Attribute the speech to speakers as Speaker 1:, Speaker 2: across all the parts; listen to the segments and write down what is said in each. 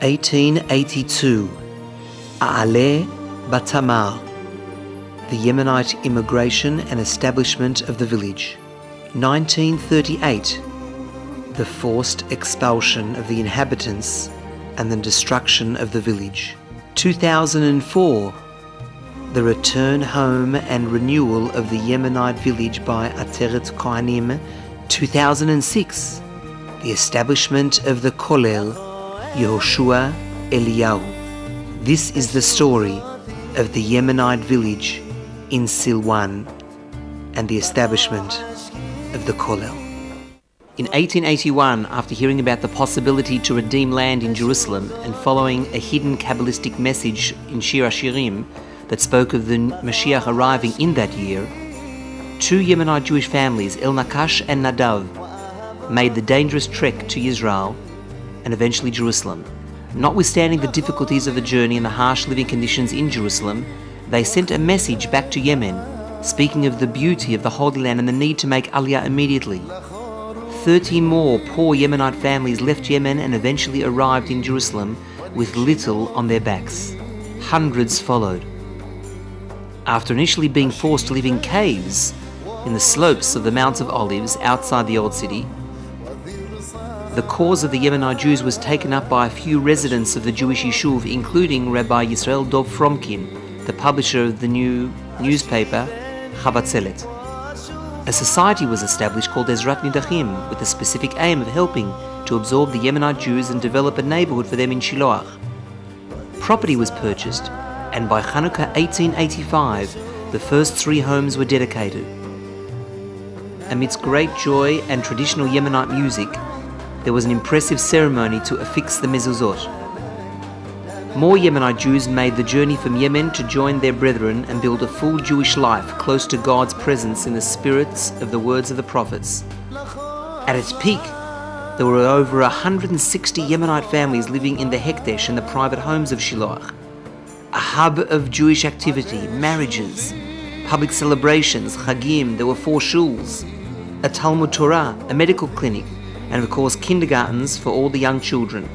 Speaker 1: 1882, A'aleh Batamar, the Yemenite immigration and establishment of the village. 1938, the forced expulsion of the inhabitants and the destruction of the village. 2004, the return home and renewal of the Yemenite village by Ateret Kohanim. 2006, the establishment of the Kollel Yehoshuya Eliyahu. This is the story of the Yemenite village in Silwan and the establishment of the Kollel. In 1881, after hearing about the possibility to redeem land in Jerusalem and following a hidden Kabbalistic message in Shir HaShirim that spoke of the Mashiach arriving in that year, two Yemenite Jewish families, El Nakash and Nadav, made the dangerous trek to Israel and eventually Jerusalem. Notwithstanding the difficulties of the journey and the harsh living conditions in Jerusalem, they sent a message back to Yemen, speaking of the beauty of the Holy Land and the need to make Aliyah immediately. 30 more poor Yemenite families left Yemen and eventually arrived in Jerusalem with little on their backs. Hundreds followed. After initially being forced to live in caves in the slopes of the Mount of Olives outside the Old City, the cause of the Yemenite Jews was taken up by a few residents of the Jewish Yishuv, including Rabbi Yisrael Dov Fromkin, the publisher of the new newspaper Chavatzelet. A society was established called Ezrat Nidachim with the specific aim of helping to absorb the Yemenite Jews and develop a neighborhood for them in Shiloach. Property was purchased, and by Chanukah 1885, the first 3 homes were dedicated. Amidst great joy and traditional Yemenite music, there was an impressive ceremony to affix the mezuzot. More Yemenite Jews made the journey from Yemen to join their brethren and build a full Jewish life close to God's presence in the spirits of the words of the prophets. At its peak, there were over 160 Yemenite families living in the Hekdesh and the private homes of Shiloach, a hub of Jewish activity, marriages, public celebrations, Chagim. There were 4 shuls, a Talmud Torah, a medical clinic, and of course kindergartens for all the young children.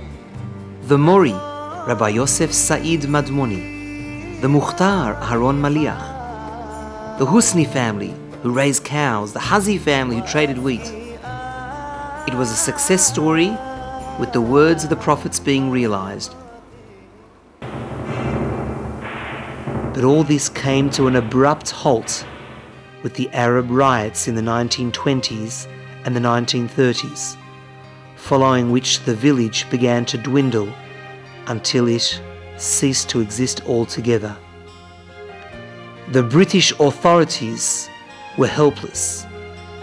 Speaker 1: The Mori, Rabbi Yosef Said Madmoni, the Mukhtar, Haron Maliach, the Husni family who raised cows, the Hazi family who traded wheat. It was a success story with the words of the prophets being realized. But all this came to an abrupt halt with the Arab riots in the 1920s and the 1930s, following which the village began to dwindle until it ceased to exist altogether. The British authorities were helpless,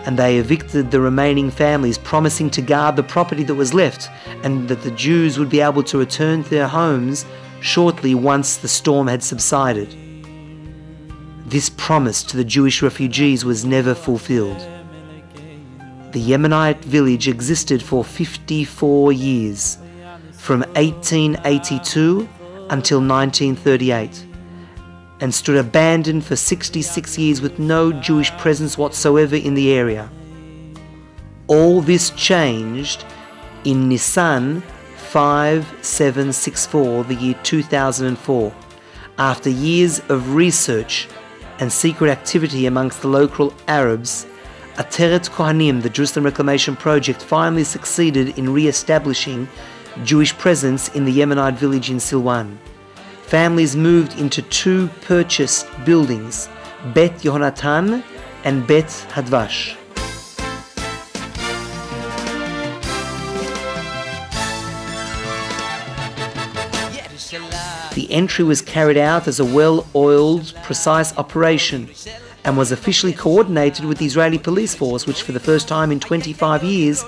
Speaker 1: and they evicted the remaining families, promising to guard the property that was left and that the Jews would be able to return to their homes shortly once the storm had subsided. This promise to the Jewish refugees was never fulfilled. The Yemenite village existed for 54 years, from 1882 until 1938, and stood abandoned for 66 years with no Jewish presence whatsoever in the area. All this changed in Nisan 5764, the year 2004, after years of research and secret activity amongst the local Arabs. Ateret Kohanim, the Jerusalem Reclamation Project, finally succeeded in re-establishing Jewish presence in the Yemenite village in Silwan. Families moved into 2 purchased buildings, Beit Yehonatan and Beit Hadvash. The entry was carried out as a well-oiled, precise operation and was officially coordinated with the Israeli police force, which for the first time in 25 years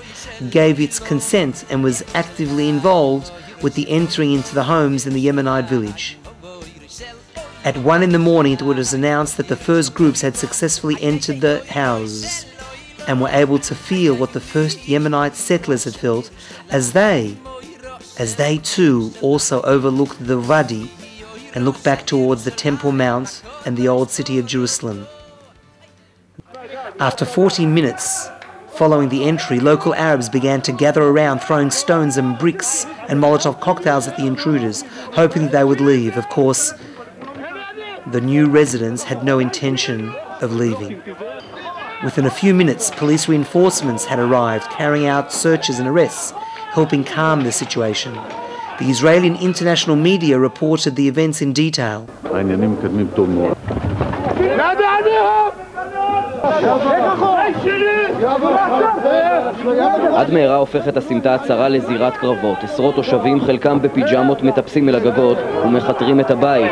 Speaker 1: gave its consent and was actively involved with the entering into the homes in the Yemenite village. At 1 in the morning, it was announced that the first groups had successfully entered the houses and were able to feel what the first Yemenite settlers had felt as they too also overlooked the Wadi and looked back towards the Temple Mount and the old city of Jerusalem. After 40 minutes, Following the entry, local Arabs began to gather around, throwing stones and bricks and Molotov cocktails at the intruders, hoping that they would leave. Of course, the new residents had no intention of leaving. Within a few minutes, police reinforcements had arrived, carrying out searches and arrests, helping calm the situation. The Israeli and international media reported the events in detail.
Speaker 2: עד מהרה הופכת הסמטה הצרה לזירת קרבות. עשרות תושבים, חלקם בפיג'מות, מטפסים אל הגגות ומחתרים את הבית.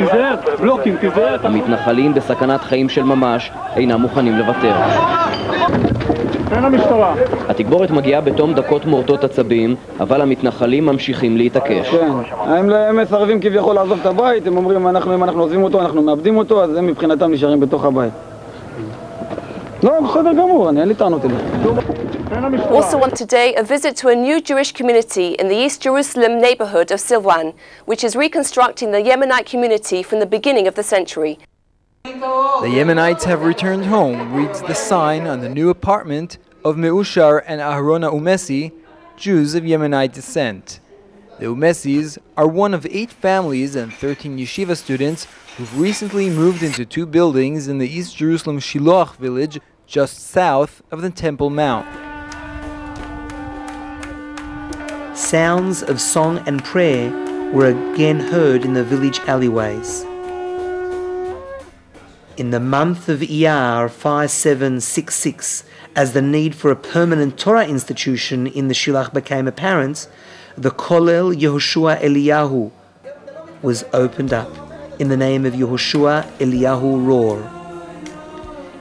Speaker 2: המתנחלים בסכנת חיים של ממש אינם מוכנים לוותר. התגבורת מגיעה בתום דקות מורטות עצבים, אבל המתנחלים ממשיכים להתעקש.
Speaker 3: הם מסרבים כביכול לעזוב את הבית, הם אומרים אם אנחנו עוזבים אותו, אנחנו מאבדים אותו, אז הם מבחינתם נשארים בתוך הבית.
Speaker 4: Also on today, a visit to a new Jewish community in the East Jerusalem neighborhood of Silwan, which is reconstructing the Yemenite community from the beginning of the century.
Speaker 5: The Yemenites have returned home, reads the sign on the new apartment of Meushar and Aharona Umesi, Jews of Yemenite descent. The Umesis are one of 8 families and 13 yeshiva students who've recently moved into 2 buildings in the East Jerusalem Shiloach village just south of the Temple Mount.
Speaker 1: Sounds of song and prayer were again heard in the village alleyways. In the month of Iyar 5766, as the need for a permanent Torah institution in the Shiloach became apparent, the Kollel Yehoshuya Eliyahu was opened up in the name of Yehoshuya Eliyahu Roar.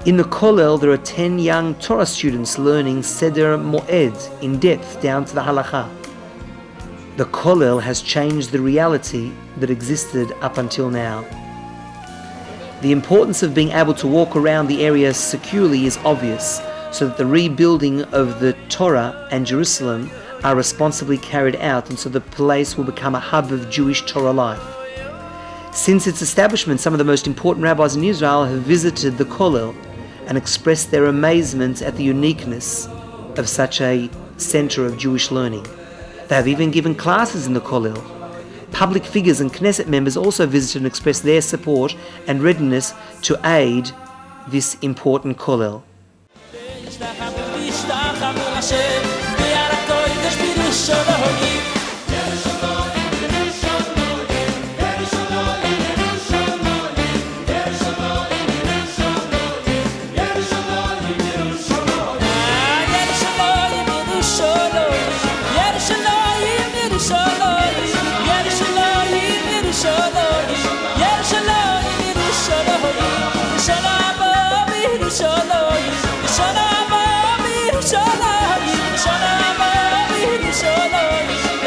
Speaker 1: In the Kollel, there are 10 young Torah students learning Seder Moed in depth down to the Halakha. The Kollel has changed the reality that existed up until now. The importance of being able to walk around the area securely is obvious, so that the rebuilding of the Torah and Jerusalem are responsibly carried out, and so the place will become a hub of Jewish Torah life. Since its establishment, some of the most important rabbis in Israel have visited the Kollel and expressed their amazement at the uniqueness of such a center of Jewish learning. They have even given classes in the Kollel. Public figures and Knesset members also visited and expressed their support and readiness to aid this important Kollel.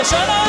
Speaker 6: Shut up!